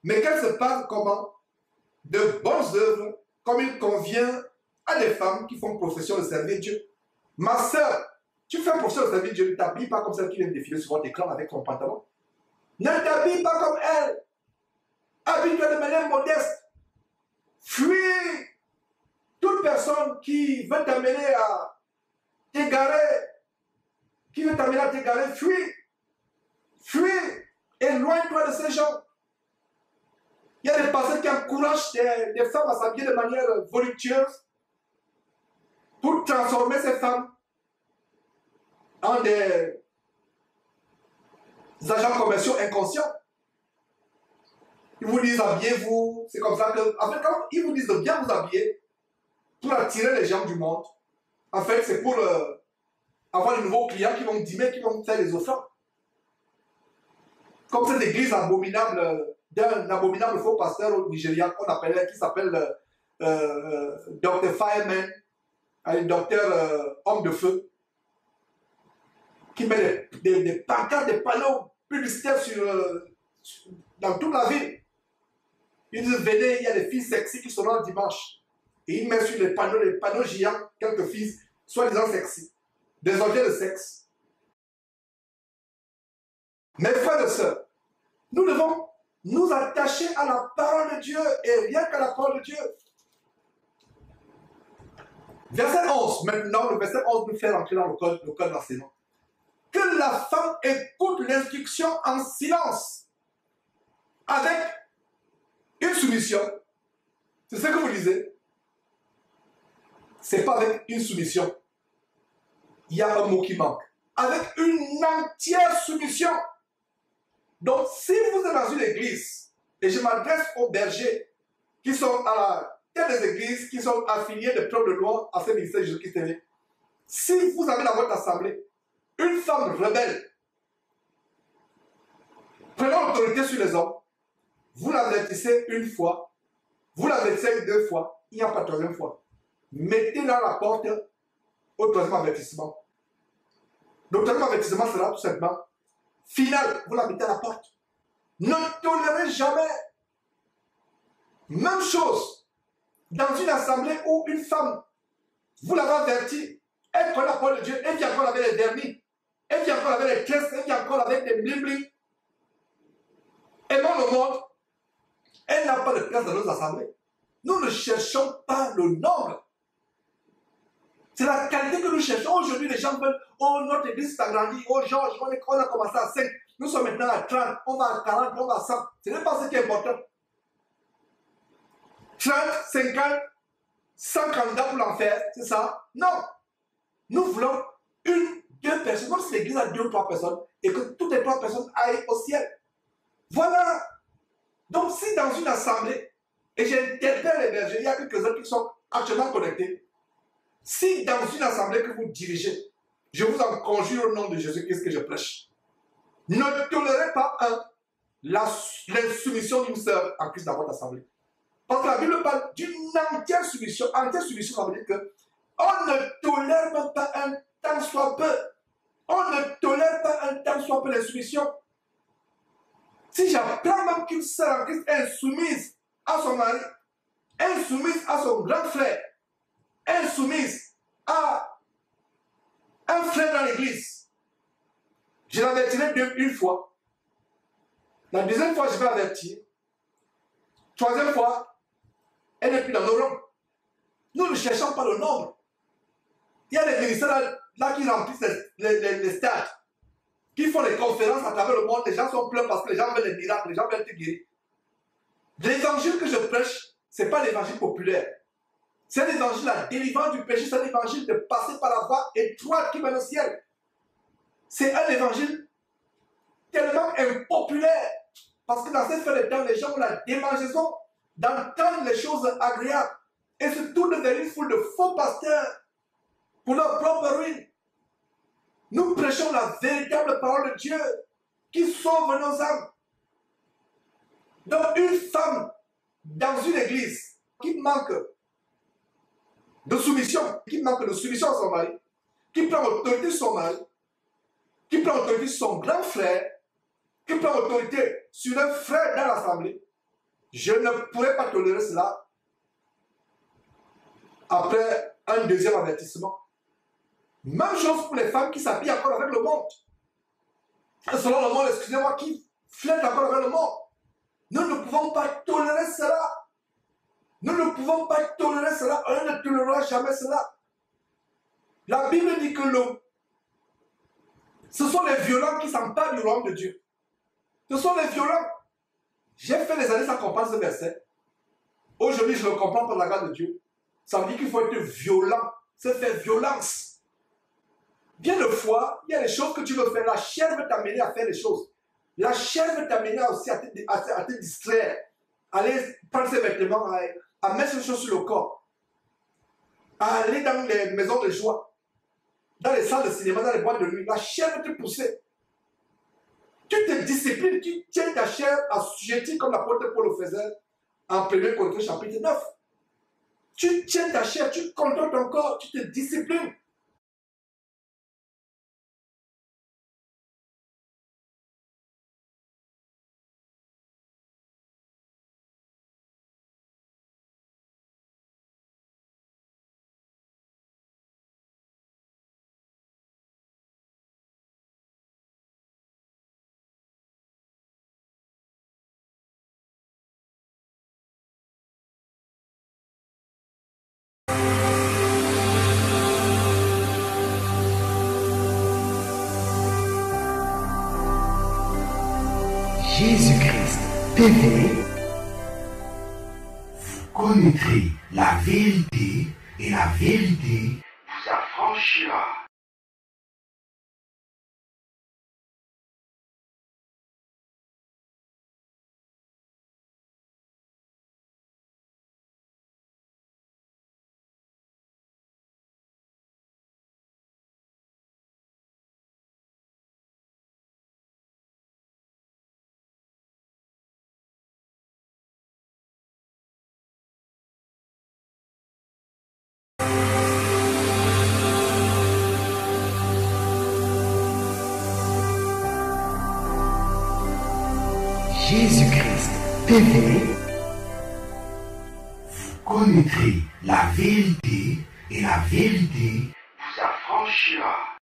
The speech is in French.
mais qu'elle se parle comment? De bonnes œuvres, comme il convient à des femmes qui font profession de servir Dieu. Ma sœur, tu fais profession de servir Dieu, ne t'habille pas comme celle qui vient de défiler sur votre écran avec son pantalon. Ne t'habille pas comme elle. Habille-toi de manière modeste. Fuis toute personne qui veut t'amener à t'égarer. Qui veut t'amener à t'égarer, fuis. Fuis. Éloigne-toi de ces gens. Il y a des personnes qui encouragent des femmes à s'habiller de manière voluptueuse pour transformer ces femmes en des agents commerciaux inconscients. Ils vous disent habillez-vous, c'est comme ça que. En fait, quand ils vous disent de bien vous habiller pour attirer les gens du monde, en fait, c'est pour avoir de nouveaux clients qui vont dîner, qui vont faire des offrandes. Comme cette église abominable d'un abominable faux pasteur au Nigeria qu'on appelait, qui s'appelle Dr. Fireman, un docteur homme de feu, qui met des pancartes, des panneaux publicitaires dans toute la ville. Ils disent venez, il y a des filles sexy qui seront le dimanche. Et il met sur les panneaux géants, quelques filles soi-disant sexy, des objets de sexe. Mes frères et sœurs, nous devons nous attacher à la parole de Dieu et rien qu'à la parole de Dieu. Verset 11, maintenant, le verset 11 nous fait rentrer dans le code d'enseignement. Que la femme écoute l'instruction en silence, avec une soumission. C'est ce que vous lisez. C'est pas avec une soumission. Il y a un mot qui manque. Avec une entière soumission. Donc, si vous êtes dans une église, et je m'adresse aux bergers qui sont à la tête des églises, qui sont affiliés de preuve de loi à ce ministère de Jésus-Christ TV, si vous avez dans votre assemblée une femme rebelle, prenant l'autorité sur les hommes, vous l'avertissez une fois, vous l'avertissez deux fois, il n'y a pas de troisième fois. Mettez-la à la porte au troisième avertissement. Le troisième avertissement sera tout simplement final, vous la mettez à la porte. Ne tolérez jamais. Même chose, dans une assemblée où une femme, vous l'avez avertie, elle prend la parole de Dieu, elle vient encore avec les vernis, elle vient encore avec les caisses, elle vient encore avec des bling-bling. Aimons le monde, elle n'a pas de place dans nos assemblées. Nous ne cherchons pas le nombre. C'est la qualité que nous cherchons. Aujourd'hui, les gens veulent, oh, notre église s'agrandit, oh, Georges, on a commencé à 5, nous sommes maintenant à 30, on va à 40, on va à 100. Ce n'est pas ce qui est important. 30, 50, 100 candidats pour l'enfer, c'est ça? Non. Nous voulons une, deux personnes, comme si l'église a 2 ou 3 personnes, et que toutes les 3 personnes aillent au ciel. Voilà. Donc, si dans une assemblée, et j'interpelle les bergers, il y a quelques-uns qui sont actuellement connectés, si dans une assemblée que vous dirigez, je vous en conjure au nom de Jésus-Christ que je prêche, ne tolérez pas l'insoumission d'une sœur en Christ dans votre assemblée. Parce que la Bible parle d'une entière soumission. Entière soumission, ça veut dire que on ne tolère même pas un tant soit peu. On ne tolère pas un tant soit peu l'insoumission. Si j'apprends même qu'une sœur en Christ est insoumise à son mari, insoumise à son grand frère, insoumise à un frère dans l'église, je l'avertirai une fois. La deuxième fois, je vais avertir. Troisième fois, elle n'est plus dans nos rangs. Nous ne cherchons pas le nombre. Il y a des ministères là qui remplissent les stades, qui font des conférences à travers le monde. Les gens sont pleins parce que les gens veulent des miracles, les gens veulent être guéris. L'évangile que je prêche, ce n'est pas l'évangile populaire. C'est l'évangile de la délivrance du péché, c'est l'évangile de passer par la voie étroite qui mène au ciel. C'est un évangile tellement impopulaire. Parce que dans cette fin de temps, les gens ont la démangeaison d'entendre les choses agréables. Et se tournent vers une foule de faux pasteurs pour leur propre ruine. Nous prêchons la véritable parole de Dieu qui sauve nos âmes. Donc une femme dans une église qui manque de soumission, à son mari, qui prend autorité sur son mari, qui prend autorité sur son grand frère, qui prend autorité sur un frère dans l'assemblée, Je ne pourrais pas tolérer cela après un deuxième avertissement. Même chose pour les femmes qui s'habillent encore avec le monde. Selon le monde, excusez-moi, qui flirtent encore avec le monde. Nous ne pouvons pas tolérer cela. Nous ne pouvons pas tolérer cela. On ne tolérera jamais cela. La Bible dit que ce sont les violents qui s'emparent du royaume de Dieu. Ce sont les violents. J'ai fait des années sans comprendre ce verset. Aujourd'hui, je le comprends par la grâce de Dieu. Ça veut dire qu'il faut être violent. Se faire violence. Bien de fois, il y a des choses que tu veux faire. La chair veut t'amener à faire des choses. La chair veut t'amener aussi à te distraire. Aller prendre ses vêtements, à mettre ces choses sur le corps. À aller dans les maisons de joie. Dans les salles de cinéma, dans les boîtes de nuit. La chair veut te pousser. Tu te disciplines, tu tiens ta chair assujettie comme l'apôtre Paul le faisait en 1 Corinthiens chapitre 9. Tu tiens ta chair, tu contrôles ton corps, tu te disciplines. Jésus-Christ TV, vous connaîtrez la vérité et la vérité vous affranchira. Jésus-Christ TV, vous connaîtrez la vérité et la vérité vous affranchira.